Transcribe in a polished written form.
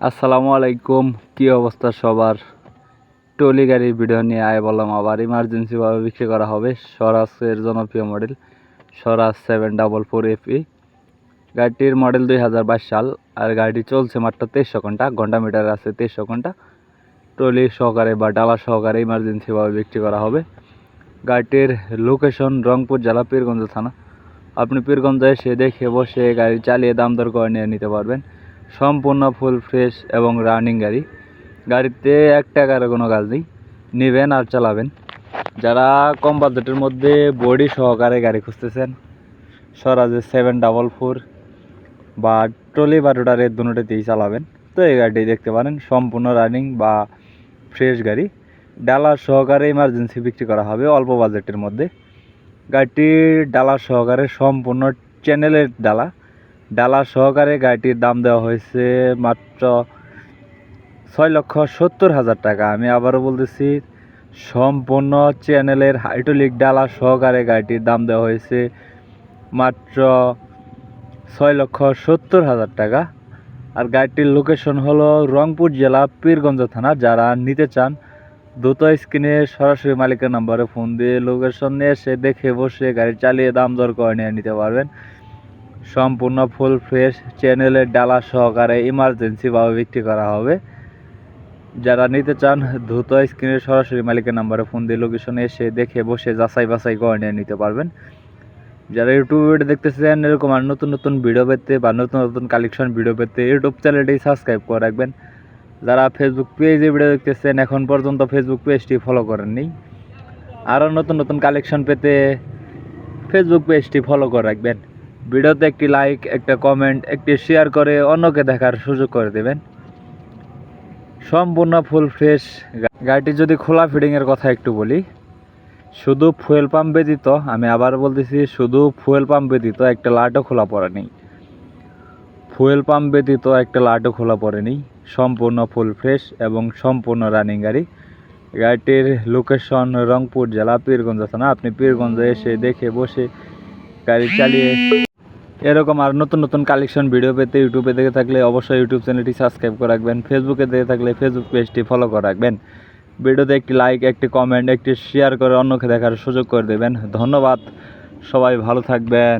আসসালামু আলাইকুম। কি অবস্থা সবার? ট্রলি গাড়ির ভিডিও নিয়ে বললাম আবার ইমার্জেন্সিভাবে বিক্রি করা হবে স্বরাজের জনপ্রিয় মডেল স্বরাজ 744 FE। গাড়িটির মডেল 2022 সাল আর গাড়িটি চলছে মাত্র 2300 ঘন্টা, ঘন্টা মিটার আছে 2300 ঘন্টা। ট্রলি সহকারে বা ডালা সহকারে ইমার্জেন্সিভাবে বিক্রি করা হবে। গাড়িটির লোকেশন রংপুর জেলা পীরগঞ্জ থানা। আপনি পীরগঞ্জে এসে দেখে বসে গাড়ি চালিয়ে দাম দর করে নিয়ে নিতে পারবেন। সম্পূর্ণ ফুল ফ্রেশ এবং রানিং গাড়ি। গাড়িতে 1 টাকার কোনো কাজ নেই, নেবেন আর চালাবেন। যারা কম বাজেটের মধ্যে বডি সহকারে গাড়ি খুঁজতেছেন, স্বরাজের 744 বা ট্রলি বা রোটারের দুটোতেই চালাবেন, তো এই গাড়িটি দেখতে পারেন। সম্পূর্ণ রানিং বা ফ্রেশ গাড়ি, ডালা সহকারে ইমার্জেন্সি বিক্রি করা হবে অল্প বাজেটের মধ্যে। গাড়িটির ডালা সহকারে সম্পূর্ণ চ্যানেলের ডালা সহকারে গাড়িটির দাম দেওয়া হয়েছে মাত্র 6,70,000 টাকা। আমি আবারও বলতেছি, সম্পূর্ণ চ্যানেলের হাইড্রোলিক ডালা সহকারে গাড়িটির দাম দেওয়া হয়েছে মাত্র 6,70,000 টাকা। আর গাড়িটির লোকেশন হলো রংপুর জেলা পীরগঞ্জ থানা। যারা নিতে চান দ্রুত স্ক্রিনে সরাসরি মালিকের নাম্বারে ফোন দিয়ে লোকেশনে এসে দেখে বসে গাড়ি চালিয়ে দাম দর করে নিয়ে নিতে পারবেন। সম্পূর্ণ ফুল ফ্রেশ চ্যানেলের ডালা সহকারে ইমার্জেন্সিভাবে বিক্রি করা হবে। যারা নিতে চান দ্রুত স্ক্রিনে সরাসরি মালিকের নাম্বারে ফোন দিয়ে লোকেশনে এসে দেখে বসে যাচাই বাছাই করে নিয়ে নিতে পারবেন। যারা ইউটিউব ভিডিও দেখতেছেন এরকম আর নতুন নতুন ভিডিও পেতে বা নতুন নতুন কালেকশন ভিডিও পেতে ইউটিউব চ্যানেলটি সাবস্ক্রাইব করে রাখবেন। যারা ফেসবুক পেজে ভিডিও দেখতেছেন এখন পর্যন্ত ফেসবুক পেজটি ফলো করেননি, আরও নতুন নতুন কালেকশন পেতে ফেসবুক পেজটি ফলো করে রাখবেন। ভিডিওতে একটি লাইক, একটা কমেন্ট, একটি শেয়ার করে অন্যকে দেখার সুযোগ করে দেবেন। সম্পূর্ণ ফুল ফ্রেশ গাড়িটি। যদি খোলা ফিটিংয়ের কথা একটু বলি, শুধু ফুয়েল পাম্প ব্যতীত, আমি আবার বলতেছি, শুধু ফুয়েল পাম্প ব্যতীত একটা লাটও খোলা পড়েনি। ফুয়েল পাম্প ব্যতীত একটা লাটও খোলা পড়েনি। সম্পূর্ণ ফুল ফ্রেশ এবং সম্পূর্ণ রানিং গাড়ি। গাড়িটির লোকেশন রংপুর জেলা পীরগঞ্জ থানা। আপনি পীরগঞ্জে এসে দেখে বসে গাড়ি চালিয়ে এরকম আর নতুন নতুন কালেকশন ভিডিও পেতে ইউটিউবে দেখে থাকলে অবশ্যই ইউটিউব চ্যানেলটি সাবস্ক্রাইব করে রাখবেন। ফেসবুকে দেখে থাকলে ফেসবুক পেজটি ফলো করে রাখবেন। ভিডিওতে একটি লাইক, একটি কমেন্ট, একটি শেয়ার করে অন্যকে দেখার সুযোগ করে দেবেন। ধন্যবাদ, সবাই ভালো থাকবেন।